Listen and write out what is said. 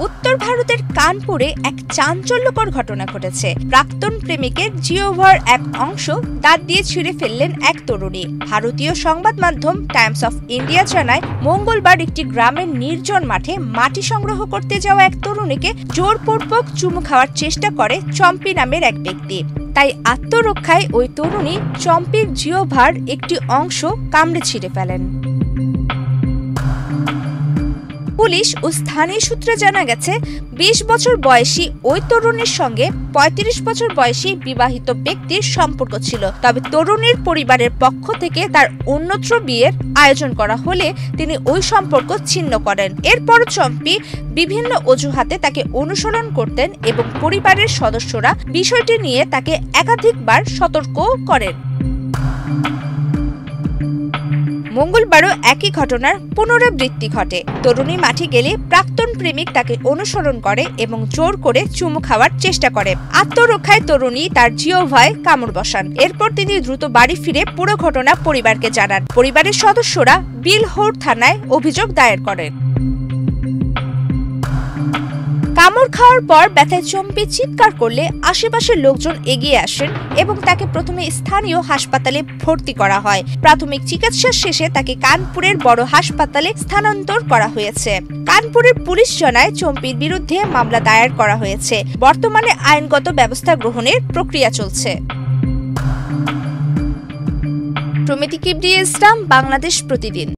উত্তর ভারতের কানপুরে এক চাঞ্চল্যকর ঘটনা ঘটেছে। প্রাক্তন প্রেমিকের জিহ্বার এক অংশ দাঁত দিয়ে ছিঁড়ে ফেললেন এক তরুণী। ভারতীয় সংবাদ মাধ্যম টাইমস অফ ইন্ডিয়া জানায়, মঙ্গলবার একটি গ্রামের নির্জন মাঠে মাটি সংগ্রহ করতে যাওয়া এক তরুণীকে জোরপূর্বক চুমু খাওয়ার চেষ্টা করে চম্পি নামের এক ব্যক্তি। তাই আত্মরক্ষায় ওই তরুণী চম্পির জিহ্বার একটি অংশ কামড়ে ছিঁড়ে ফেলেন। পুলিশ ও স্থানীয় সূত্রে জানা গেছে, ২০ বছর বয়সী ওই তরুণীর সঙ্গে ৩৫ বছর বয়সী বিবাহিত ব্যক্তির সম্পর্ক ছিল। তবে তরুণীর পরিবারের পক্ষ থেকে তার অন্যত্র বিয়ের আয়োজন করা হলে তিনি ওই সম্পর্ক ছিন্ন করেন। এরপর চম্পি বিভিন্ন অজুহাতে তাকে অনুসরণ করতেন এবং পরিবারের সদস্যরা বিষয়টি নিয়ে তাকে একাধিকবার সতর্ক করেন। মঙ্গলবারও একই ঘটনার পুনরাবৃত্তি ঘটে। তরুণী মাঠে গেলে প্রাক্তন প্রেমিক তাকে অনুসরণ করে এবং জোর করে চুমু খাওয়ার চেষ্টা করে। আত্মরক্ষায় তরুণী তার জিহ্বায় কামড় বসান। এরপর তিনি দ্রুত বাড়ি ফিরে পুরো ঘটনা পরিবারকে জানান। পরিবারের সদস্যরা বিলহৌর থানায় অভিযোগ দায়ের করেন। কামড় খাওয়ার পর ব্যথায় চম্পি চিৎকার করলে আশেপাশের লোকজন এগিয়ে আসেন এবং তাকে প্রথমে স্থানীয় হাসপাতালে ভর্তি করা হয়। প্রাথমিক চিকিৎসা শেষে তাকে কানপুরের বড় হাসপাতালে স্থানান্তর করা হয়েছে। কানপুরের পুলিশ জানায়, চম্পির বিরুদ্ধে মামলা দায়ের করা হয়েছে। বর্তমানে আইনগত ব্যবস্থা গ্রহণের প্রক্রিয়া চলছে। প্রমিতি কিবরিয়া ইসলাম, বাংলাদেশ প্রতিদিন।